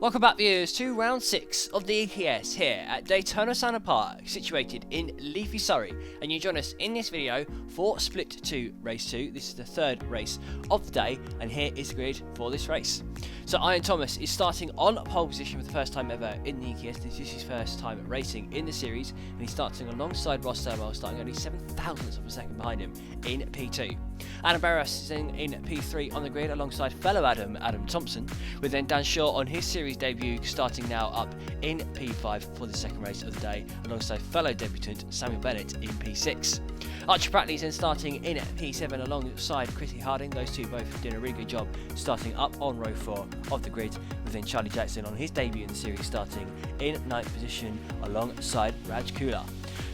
Welcome back, viewers, to round 6 of the EKS here at Daytona Sandown Park, situated in leafy Surrey. And you join us in this video for Split 2 Race 2. This is the third race of the day, and here is the grid for this race. So Ieuan Thomas is starting on pole position for the first time ever in the EKS. This is his first time racing in the series, and he's starting alongside Ross Sandwell, starting only 0.07 of a second behind him in P2. Adam Barras is in P3 on the grid alongside fellow Adam Thompson, with then Dan Shaw on his series debut starting now up in P5 for the second race of the day alongside fellow debutant Samuel Bennett in P6. Archie Bradley's then starting in P7 alongside Chrissy Harding. Those two both doing a really good job starting up on row 4 of the grid, with then Charlie Jackson on his debut in the series starting in 9th position alongside Raj Kula.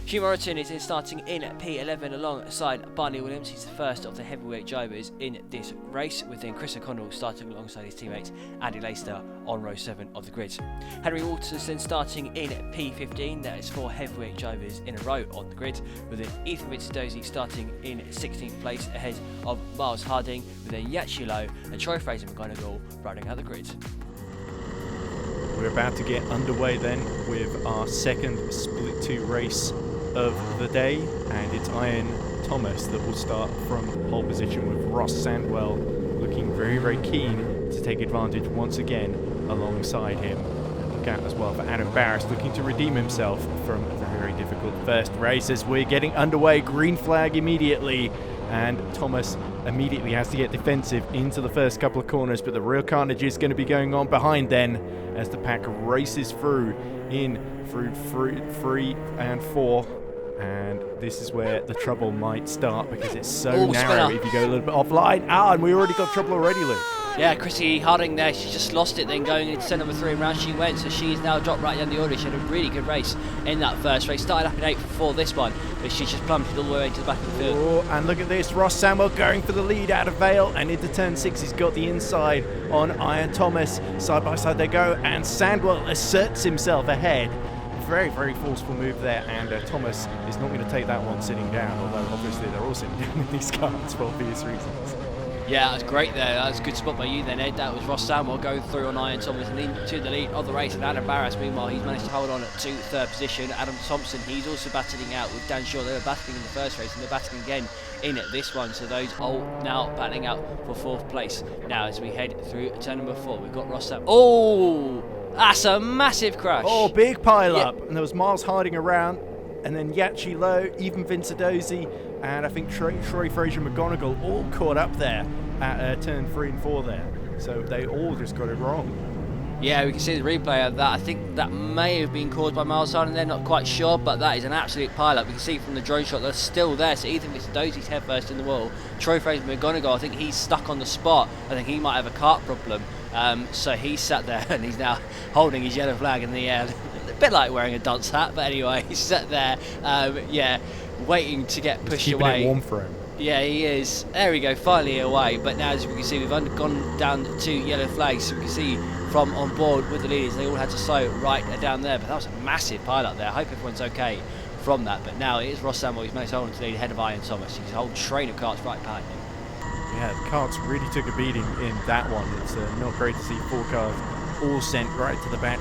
Hugh Moreton is in starting in P11 alongside Barney Williams. He's the first of the heavyweight drivers in this race, with then Chris O'Connell starting alongside his teammate Andy Laister on row 7 of the grid. Henry Walters then starting in P15. That is 4 heavyweight drivers in a row on the grid, with then Ethan Vincent starting in 16th place ahead of Miles Harding, with then Yachi Lowe and Troy Fraser McGonigal running out the grid. We're about to get underway then with our second Split 2 race of the day, and it's Ieuan Thomas that will start from pole position, with Ross Sandwell looking very, very keen to take advantage once again alongside him. And look out as well for Adam Barras, looking to redeem himself from a very, very difficult first race as we're getting underway. Green flag immediately, and Thomas immediately has to get defensive into the first couple of corners, but the real carnage is going to be going on behind then as the pack races through through 3 and 4. And this is where the trouble might start, because it's so narrow if you go a little bit offline. And we already got trouble already, Luke. Yeah, Chrissy Harding there, she just lost it then going into turn number 3, and round she went, so she's now dropped right down the order. She had a really good race in that first race, started up in 8th for this one, but she just plummeted all the way to the back of the field. Oh, and look at this, Ross Sandwell going for the lead out of Vale, and into turn 6 he's got the inside on Ieuan Thomas. Side by side they go, and Sandwell asserts himself ahead. Very, very forceful move there, and Thomas is not going to take that one sitting down, although obviously they're all sitting down in these cars for obvious reasons. Yeah, that was great there. That was a good spot by you then, Ed. That was Ross Sandwell going through on Ieuan Thomas and into the lead of the race. And Adam Barras, meanwhile, he's managed to hold on to 3rd position. Adam Thompson, he's also battling out with Dan Shaw. They were battling in the first race, and they're battling again in this one. So those all now battling out for 4th place. Now, as we head through turn number 4, we've got Ross Sandwell. Oh, that's a massive crash. Oh, big pile up. And there was Miles Harding around, and then Yachi Lowe, even Vincent, and I think Troy Fraser McGonigal all caught up there at turn 3 and 4 there. So they all just got it wrong. Yeah, we can see the replay of that. I think that may have been caused by Miles Harding. They're not quite sure, but that is an absolute pile-up. We can see from the drone shot they're still there. So Ethan Vincent's head first in the wall. Troy Fraser McGonigal, I think he's stuck on the spot. I think he might have a cart problem. So he's sat there and he's now holding his yellow flag in the air. A bit like wearing a dunce hat, but anyway, he's sat there, waiting to get pushed keeping away. It warm for him. Yeah, he is. There we go, finally away. But now, as we can see, we've gone down 2 yellow flags. So we can see from on board with the leaders, they all had to slow right down there. But that was a massive pile up there. I hope everyone's okay from that. But now it is Ross Sandwell who's managed to hold on to the lead ahead of Ieuan Thomas. His whole train of carts right behind him. Yeah, the carts really took a beating in that one. It's not great to see 4 cars all sent right to the back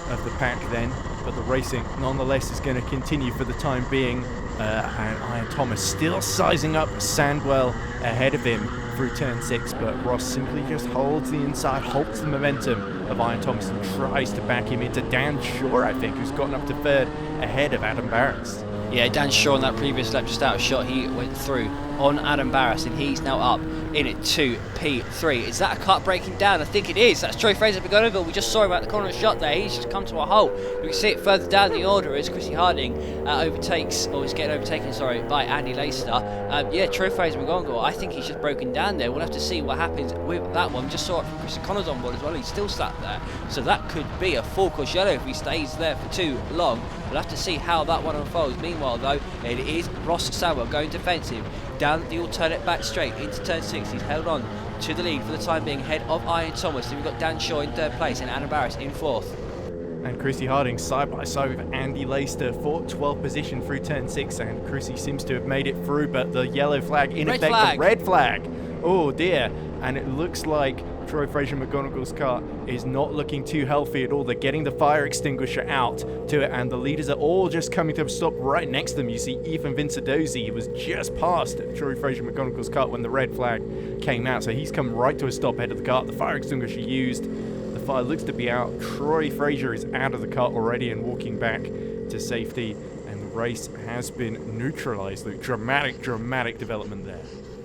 of the pack then. But the racing, nonetheless, is going to continue for the time being. And Ieuan Thomas still sizing up Sandwell ahead of him through turn 6. But Ross simply just holds the inside, halts the momentum of Ieuan Thomas and tries to back him into Dan Shaw, I think, who's gotten up to 3rd ahead of Adam Barras. Yeah, Dan Shaw on that previous lap, just out of shot, he went through on Adam Barras, and he's now up in it to P3. Is that a cut breaking down? I think it is. That's Troy Fraser McGonigal. We just saw him at the corner of shot there. He's just come to a halt. We can see it further down the order as Chrissy Harding is getting overtaken, by Andy Laister. Troy Fraser McGonigal, I think he's just broken down there. We'll have to see what happens with that one. Just saw it from Chris O'Connor's on board as well. He's still sat there. So that could be a full course yellow if he stays there for too long. We'll have to see how that one unfolds. Meanwhile, though, it is Ross Sandwell going defensive down the alternate back straight into turn 6. He's held on to the lead for the time being, ahead of Ieuan Thomas. Then we've got Dan Shaw in 3rd place and Adam Barras in 4th. And Chrissy Harding side by side with Andy Laister for 12th position through turn 6, and Chrissy seems to have made it through, but the yellow flag in effect, the red flag. Oh dear, and it looks like Troy Fraser McGonagall's car is not looking too healthy at all. They're getting the fire extinguisher out to it, and the leaders are all just coming to a stop right next to them. You see Ieuan Thomas, he was just past Troy Fraser McGonagall's car when the red flag came out, so he's come right to a stop ahead of the car. The fire extinguisher used. The fire looks to be out. Troy Fraser is out of the car already and walking back to safety, and the race has been neutralised. Luke, dramatic development there.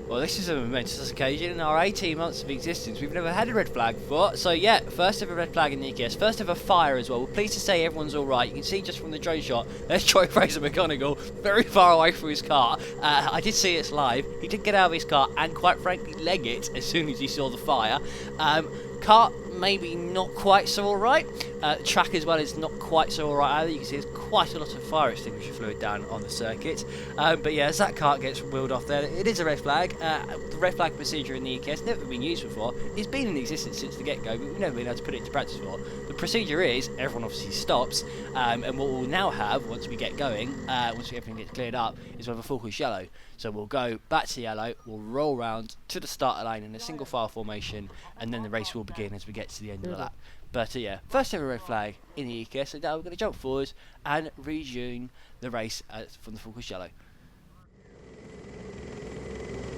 Well, this is a momentous occasion. In our 18 months of existence, we've never had a red flag before. So yeah, first ever red flag in the EKS, first ever fire as well. We're pleased to say everyone's all right. You can see just from the drone shot, there's Troy Fraser McGonagall, very far away from his car. I did see it live. He did get out of his car and quite frankly leg it as soon as he saw the fire. Car maybe not quite so alright. Track as well is not quite so alright either. You can see there's quite a lot of fire extinguisher fluid down on the circuit. But yeah, as that cart gets wheeled off there, it is a red flag. The red flag procedure in the EKS never been used before. It's been in existence since the get-go, but we've never been able to put it into practice before. The procedure is everyone obviously stops, and what we'll now have once we get going, once everything gets cleared up, is we'll have a focus yellow. So we'll go back to yellow, we'll roll round to the starter line in a single file formation, and then the race will begin as we get to the end of the lap. But yeah, first ever red flag in the EKS, so now we're going to jump forward and rejoin the race from the focus yellow.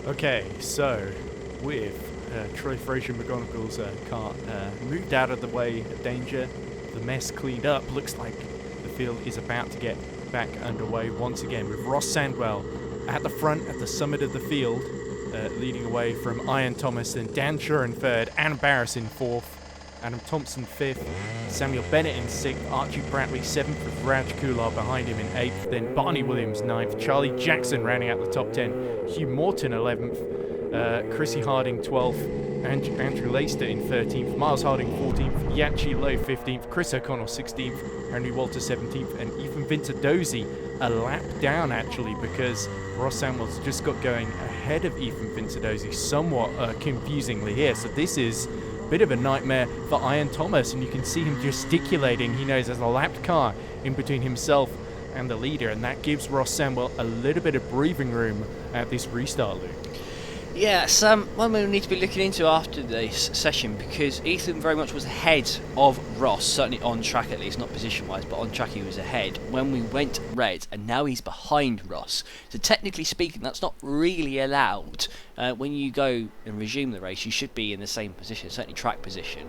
Okay, so with Troy Fraser McGonagall's car moved out of the way of danger, the mess cleaned up, looks like the field is about to get back underway once again with Ross Sandwell at the front, at the summit of the field, leading away from Ieuan Thomas, and Dan Shaw in third, Adam Barras in fourth, Adam Thompson fifth, Samuel Bennett in sixth, Archie Bradley seventh with Raj Kular behind him in eighth, then Barney Williams ninth, Charlie Jackson rounding out the top 10, Hugh Morton 11th, Chrissy Harding 12th, Andrew Laister in 13th, Miles Harding 14th, Yachi Lowe 15th, Chris O'Connell 16th, Henry Walter 17th, and Ethan Vincendozi a lap down actually, because Ross Sandwell's just got going ahead of Ethan Vincendozi somewhat confusingly here. So this is a bit of a nightmare for Ieuan Thomas, and you can see him gesticulating. He knows there's a lapped car in between himself and the leader, and that gives Ross Sandwell a little bit of breathing room at this restart loop. Yeah, it's one we need to be looking into after this session, because Ethan very much was ahead of Ross, certainly on track at least, not position-wise, but on track he was ahead when we went red, and now he's behind Ross. So technically speaking, that's not really allowed. When you go and resume the race, you should be in the same position, certainly track position,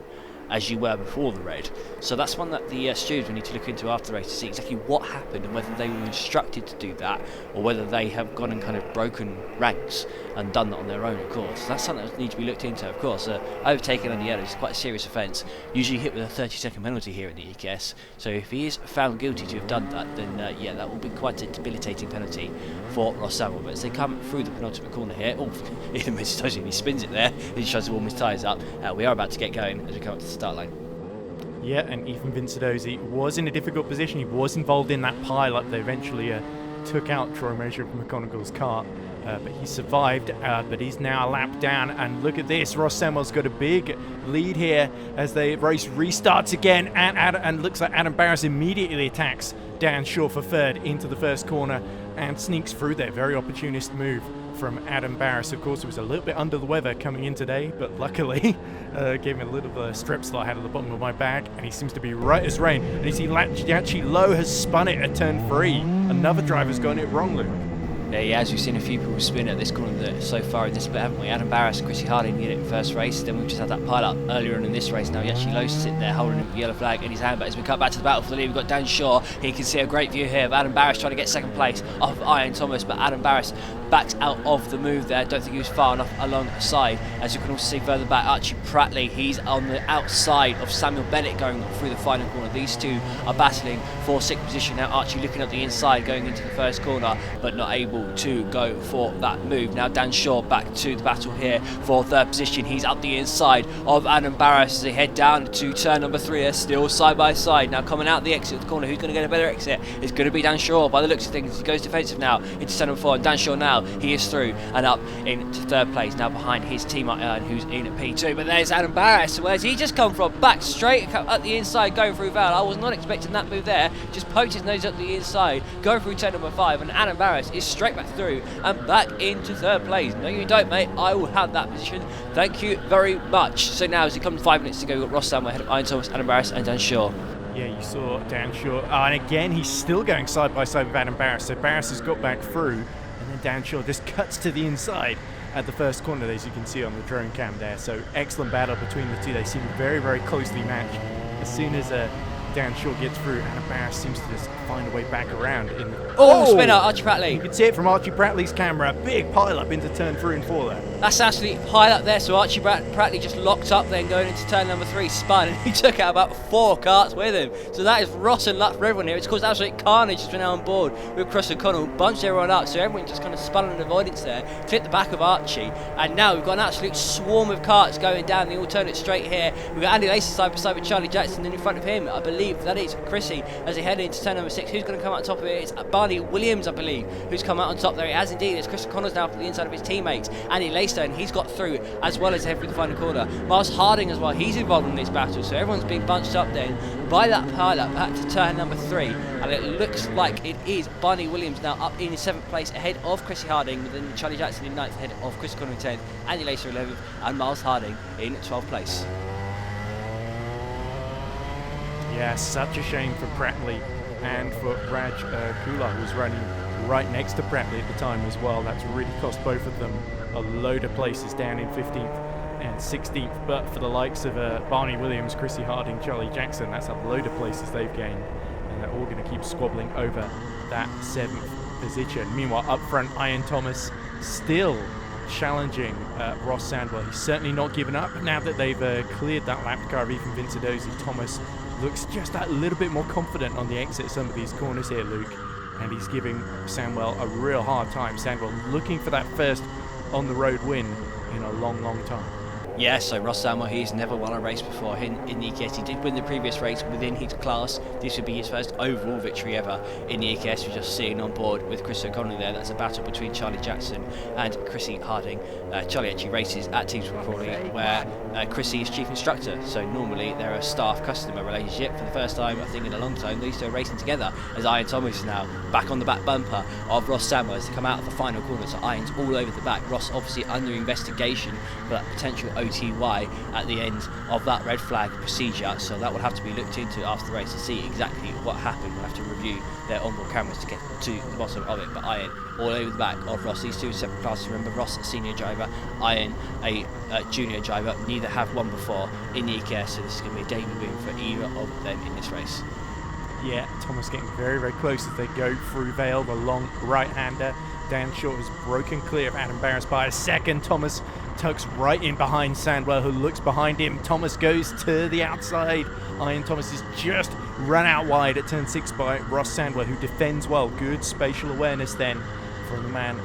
as you were before the red. So that's one that the stewards will need to look into after the race to see exactly what happened and whether they were instructed to do that, or whether they have gone and kind of broken ranks and done that on their own, of course. That's something that needs to be looked into, of course. Overtaking on the yellow is quite a serious offence, usually hit with a 30-second penalty here in the EKS. So if he is found guilty to have done that, then yeah, that will be quite a debilitating penalty for Ross Sandwell. But as they come through the penultimate corner here, Ethan Vincendozi, he spins it there, he tries to warm his tyres up. We are about to get going as we come up to the start line. Yeah, and Ethan Vincendozi was in a difficult position. He was involved in that pile-up. They eventually took out Troy Fraser McGonagall's car, but he survived, but he's now a lap down. And look at this, Ross Sandwell's got a big lead here as the race restarts again, and looks like Adam Barras immediately attacks Dan Shaw for third into the first corner and sneaks through there. Very opportunist move from Adam Barras. Of course, it was a little bit under the weather coming in today, but luckily gave me a little strep that I had at the bottom of my bag, and he seems to be right as rain. And you see Yachi Lowe has spun it at turn 3. Another driver's got it wrong, Luke. Yeah, as we've seen a few people spin at this corner so far in this bit, haven't we? Adam Barras and Chrissy Harding did it in the first race, then we've just had that pile up earlier on in this race. Now Yachi Lowe sitting there holding the yellow flag in his hand, but as we cut back to the battle for the lead, we've got Dan Shaw. He can see a great view here of Adam Barras trying to get second place off Ieuan Thomas, but Adam Barras backs out of the move there. Don't think he was far enough alongside. As you can also see further back, Archie Bradley, he's on the outside of Samuel Bennett going through the final corner. These two are battling for sixth position now. Archie looking at the inside going into the first corner, but not able to go for that move. Now Dan Shaw back to the battle here for third position. He's up the inside of Adam Barras as they head down to turn number 3. They're still side by side. Now coming out the exit of the corner, who's going to get a better exit? It's going to be Dan Shaw by the looks of things. He goes defensive now into turn number 4, and Dan Shaw now now he is through and up into third place, now behind his teammate Ieuan, who's in at P2. But there's Adam Barras. Where's he just come from? Back straight up the inside, going through Val. I was not expecting that move there. Just poked his nose up the inside, going through turn number 5, and Adam Barras is straight back through and back into third place. No, you don't, mate. I will have that position. Thank you very much. So now, as it comes 5 minutes to go, we've got Ross Sandwell ahead of Ieuan Thomas, Adam Barras, and Dan Shaw. Yeah, you saw Dan Shaw. And again, he's still going side by side with Adam Barras. So Barras has got back through, and then Dan Shaw just cuts to the inside at the first corner, as you can see on the drone cam there. So excellent battle between the two. They seem very, very closely matched. As soon as Dan Shaw gets through, Adam Barras seems to just find a way back around. Spinner, Archie Prattley. You can see it from Archie Prattley's camera. Big pile up into turn 3 and 4 there. That's actually high up there, so Archie Prattley just locked up then going into turn number 3, spun, and he took out about 4 karts with him. So that is rotten luck for everyone here. It's caused absolute carnage just now on board with Chris O'Connell, bunched everyone up, so everyone just kind of spun an avoidance there, clipped the back of Archie, and now we've got an absolute swarm of karts going down the alternate straight here. We've got Andy Lacey side by side with Charlie Jackson, and in front of him, I believe that is Chrissy as he head into turn number 6. Who's going to come out on top of it? It's Barney Williams, I believe, who's come out on top there. It has indeed. It's Chris O'Connell's now from the inside of his teammates. Andy Laystone, he's got through as well as head through the final corner. Miles Harding as well, he's involved in this battle, so everyone's being bunched up then by that pile-up back to turn number 3, and it looks like it is Barney Williams now up in 7th place ahead of Chrissy Harding, with then Charlie Jackson in 9th ahead of Chris O'Connell in 10th, Andy Laystone 11th, and Miles Harding in 12th place. Yeah, such a shame for Prattley and for Raj Kula, who was running right next to Prattley at the time as well. That's really cost both of them a load of places down in 15th and 16th. But for the likes of Barney Williams, Chrissy Harding, Charlie Jackson, that's a load of places they've gained, and they're all going to keep squabbling over that 7th position. Meanwhile, up front, Ieuan Thomas still challenging Ross Sandwell. He's certainly not given up now that they've cleared that lap car of Ethan Vincedozzi. Thomas looks just that little bit more confident on the exit of some of these corners here, Luke, and he's giving Sandwell a real hard time. Sandwell looking for that first on the road win in a long, long time. Yeah, so Ross Sandwell, he's never won a race before in the EKS. He did win the previous race within his class. This would be his first overall victory ever in the EKS. We're just seeing on board with Chris O'Connell there. That's a battle between Charlie Jackson and Chrissy Harding. Charlie actually races at Teams Crawley, where Chrissy is chief instructor. So normally they're a staff-customer relationship. For the first time, I think, in a long time, these two are racing together, as Ieuan Thomas is now back on the back bumper of Ross Sandwell as they come out of the final corner. So Ieuan's all over the back. Ross obviously under investigation for that potential OTY at the end of that red flag procedure, so that will have to be looked into after the race to see exactly what happened. We'll have to review their onboard cameras to get to the bottom of it. But Ieuan all over the back of Ross. These two separate classes. Remember, Ross a senior driver, Ieuan a junior driver. Neither have won before in the EKS, so this is going to be a debut win for either of them in this race. Yeah, Thomas getting very, very close as they go through Vale, the long right-hander. Dan Shaw has broken clear of Adam Barras by a second. Thomas tucks right in behind Sandwell, who looks behind him. Thomas goes to the outside. Ieuan Thomas is just run out wide at turn 6 by Ross Sandwell, who defends well. Good spatial awareness then from the man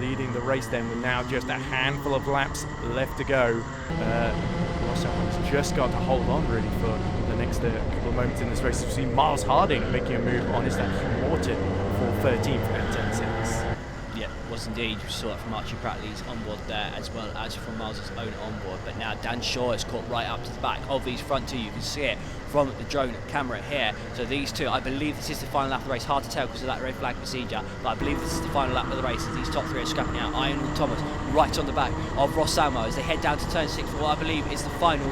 leading the race then, with now just a handful of laps left to go. Ross Sandwell's just got to hold on really for the next couple of moments in this race. We've seen Miles Harding making a move on his lap from Morton for 13th at turn 6. Yeah, was indeed. We saw that from Archie Prattley's onboard there, as well as from Miles' own onboard. But now Dan Shaw is caught right up to the back of these front two. You can see it from the drone camera here. So these two, I believe this is the final lap of the race. Hard to tell because of that red flag procedure, but I believe this is the final lap of the race as these top three are scrapping out. Ieuan Thomas right on the back of Ross Sandwell as they head down to turn 6 for what I believe is the final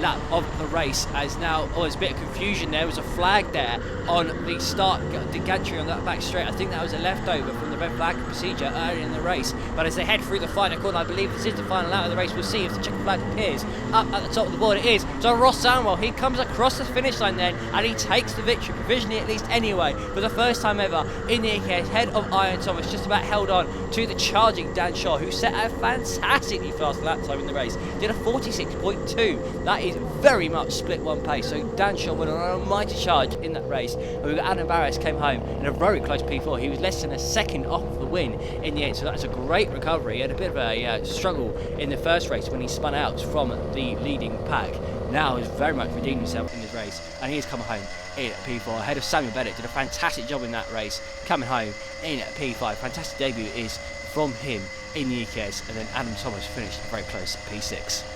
lap of the race. As now, there's a bit of confusion there. Was a flag there on the start, the gantry on that back straight. I think that was a leftover from the red flag procedure earlier in the race. But as they head through the final corner, I believe this is the final lap of the race. We'll see if the checkered flag appears up at the top of the board. It is. So Ross Sandwell, he comes across the finish line then, and he takes the victory, provisionally at least anyway, for the first time ever in the EKS, head of Ieuan Thomas, just about held on to the charging Dan Shaw, who set a fantastically fast lap time in the race, did a 46.2. That is very much split one pace, so Dan Shaw went on an almighty charge in that race. And we've got Adam Barras came home in a very close P4. He was less than a second off of the win in the end, so that's a great recovery. He had a bit of a struggle in the first race when he spun out from the leading pack. Now he's very much redeemed himself in this race, and he's come home in P4 ahead of Samuel Bennett. Did a fantastic job in that race, coming home in P5. Fantastic debut is from him in the EKS, and then Adam Thomas finished very close at P6.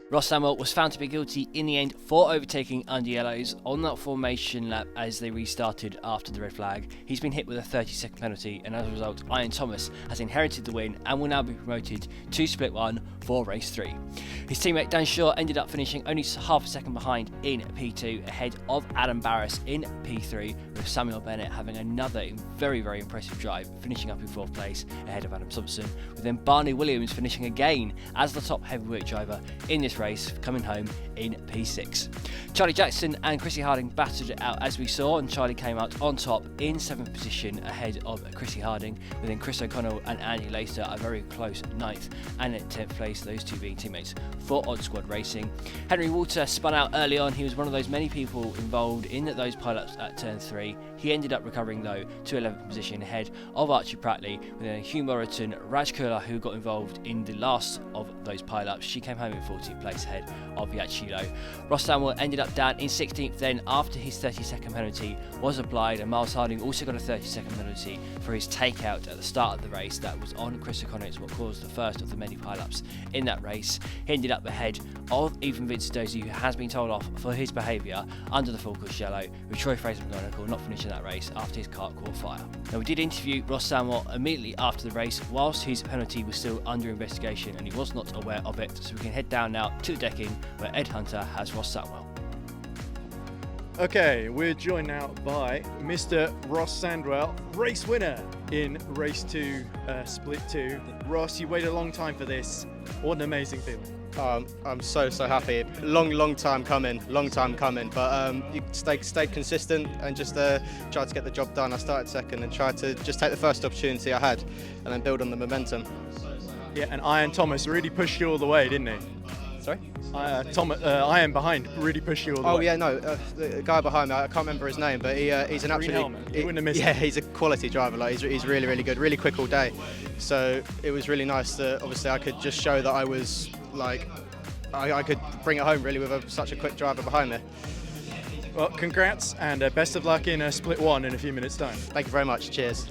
Ross Sandwell was found to be guilty in the end for overtaking under yellows on that formation lap as they restarted after the red flag. He's been hit with a 30-second penalty, and as a result, Ieuan Thomas has inherited the win and will now be promoted to Split 1 for race 3. His teammate Dan Shaw ended up finishing only half a second behind in P2, ahead of Adam Barras in P3, with Samuel Bennett having another very, very impressive drive, finishing up in 4th place ahead of Adam Thompson, with then Barney Williams finishing again as the top heavyweight driver in this race, coming home in P6. Charlie Jackson and Chrissy Harding battled it out as we saw, and Charlie came out on top in 7th position ahead of Chrissy Harding, with then Chris O'Connell and Andy Laster a very close 9th and at 10th place, those two being teammates for Odd Squad Racing. Henry Walter spun out early on. He was one of those many people involved in those pile-ups at turn 3. He ended up recovering though to 11th position ahead of Archie Prattley, with then Hugh Moreton, Raj Kula, who got involved in the last of those pile-ups. She came home in 14th place ahead of Yachilo. Ross Sandwell ended up down in 16th then after his 30-second penalty was applied, and Miles Harding also got a 30-second penalty for his takeout at the start of the race that was on Chris O'Connor, what caused the first of the many pile-ups in that race. He ended up ahead of Ethan Vincentozzi, who has been told off for his behaviour under the full course yellow, with Troy Fraser McGonigal not finishing that race after his car caught fire. Now, we did interview Ross Sandwell immediately after the race whilst his penalty was still under investigation, and he was not aware of it, so we can head down now to the decking where Ed Hunter has Ross Sandwell. Okay, we're joined now by Mr. Ross Sandwell, race winner in race 2, split 2. Ross, you waited a long time for this. What an amazing feeling. I'm so happy. Long time coming, but you stayed consistent and just tried to get the job done. I started second and tried to just take the first opportunity I had and then build on the momentum. Yeah, and Ieuan Thomas really pushed you all the way, didn't he? Sorry? Ieuan behind really pushed you all the way. Oh yeah, no, the guy behind me, I can't remember his name, but he's an absolute. You wouldn't have missed him. He's a quality driver. Like he's really good, really quick all day. So it was really nice that obviously I could just show that I was like, I could bring it home really with such a quick driver behind me. Well, congrats and best of luck in split 1 in a few minutes' time. Thank you very much. Cheers.